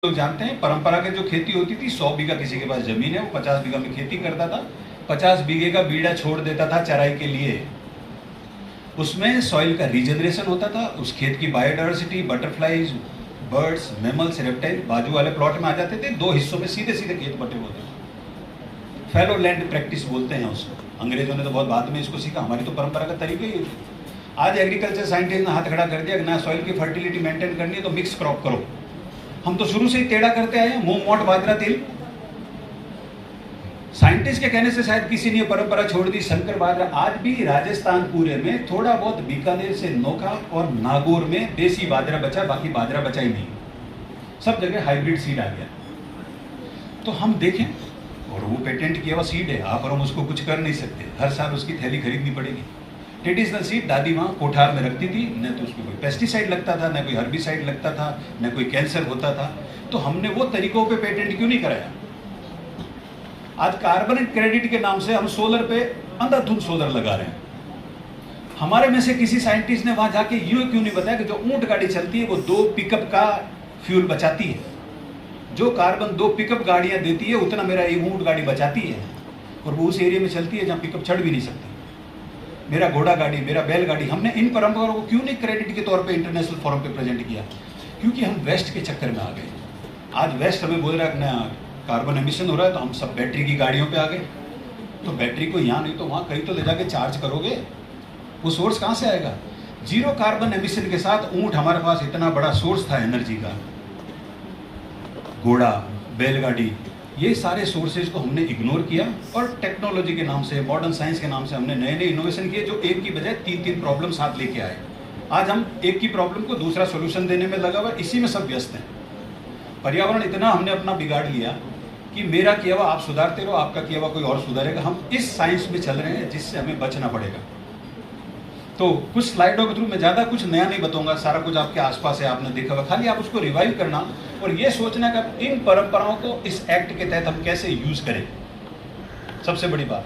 लोग जानते हैं परंपरा की जो खेती होती थी, 100 बीघा किसी के पास जमीन है, वो 50 बीघा में खेती करता था, 50 बीघे का बीड़ा छोड़ देता था चराई के लिए। उसमें सॉइल का रीजनरेशन होता था, उस खेत की biodiversity, butterflies, birds, mammals, reptile बाजू वाले प्लॉट में आ जाते थे। 2 हिस्सों में सीधे सीधे खेत बटे होते थे। फैलो लैंड प्रैक्टिस बोलते हैं उसको। अंग्रेजों ने तो बहुत बाद में इसको सीखा, हमारी तो परंपरा का तरीका ही है। आज एग्रीकल्चर साइंटिस्ट ने हाथ खड़ा कर दिया कि ना सॉइल की फर्टिलिटी मेंटेन करनी है तो मिक्स क्रॉप करो। हम तो शुरू से ही टेढ़ा करते आए हैं, मूंग, मोट, बाजरा, तिल। साइंटिस्ट के कहने से शायद किसी ने परंपरा छोड़ दी। शंकर बाजरा आज भी राजस्थान पूरे में थोड़ा बहुत, बीकानेर से नोखा और नागौर में देसी बाजरा बचा, बाकी बाजरा बचा ही नहीं। सब जगह हाइब्रिड सीड आ गया। तो हम देखें, और वो पेटेंट किया हुआ सीड है, आप और हम उसको कुछ कर नहीं सकते। हर साल उसकी थैली खरीदनी पड़ेगी। ट्रेडिशनल सीड दादी माँ कोठार में रखती थी, न तो उसमें कोई पेस्टिसाइड लगता था, न कोई हर्बिसाइड लगता था, न कोई कैंसर होता था। तो हमने वो तरीकों पे पेटेंट क्यों नहीं कराया? आज कार्बन क्रेडिट के नाम से हम सोलर पे अंधाधुंध सोलर लगा रहे हैं। हमारे में से किसी साइंटिस्ट ने वहां जाके यूं क्यों नहीं बताया कि जो ऊंट गाड़ी चलती है वो 2 पिकअप का फ्यूल बचाती है। जो कार्बन 2 पिकअप गाड़ियां देती है उतना मेरा एक ऊंट गाड़ी बचाती है, और वो उस एरिया में चलती है जहां पिकअप चढ़ भी नहीं सकती। मेरा घोड़ा गाड़ी, मेरा बैलगाड़ी, हमने इन परंपराओं को क्यों नहीं क्रेडिट के तौर पे इंटरनेशनल फोरम पे प्रेजेंट किया? क्योंकि हम वेस्ट के चक्कर में आ गए। आज वेस्ट हमें बोल रहा है ना कार्बन एमिशन हो रहा है, तो हम सब बैटरी की गाड़ियों पे आ गए। तो बैटरी को यहाँ नहीं तो वहाँ कहीं तो ले जाके चार्ज करोगे, वो सोर्स कहाँ से आएगा? जीरो कार्बन एमिशन के साथ ऊँट हमारे पास इतना बड़ा सोर्स था एनर्जी का। घोड़ा, बैलगाड़ी, ये सारे सोर्सेज को हमने इग्नोर किया, और टेक्नोलॉजी के नाम से, मॉडर्न साइंस के नाम से हमने नए नए इनोवेशन किए, जो एक की बजाय 3-3 प्रॉब्लम साथ लेके आए। आज हम एक की प्रॉब्लम को दूसरा सोल्यूशन देने में लगा हुआ, इसी में सब व्यस्त हैं। पर्यावरण इतना हमने अपना बिगाड़ लिया कि मेरा किया हुआ आप सुधारते रहो, आपका किया हुआ कोई और सुधारेगा। हम इस साइंस में चल रहे हैं जिससे हमें बचना पड़ेगा। तो कुछ स्लाइडों के थ्रू मैं ज़्यादा कुछ नया नहीं बताऊंगा, सारा कुछ आपके आसपास है, आपने देखा हुआ। खाली आप उसको रिवाइव करना और ये सोचना कि इन परंपराओं को इस एक्ट के तहत हम कैसे यूज करें, सबसे बड़ी बात।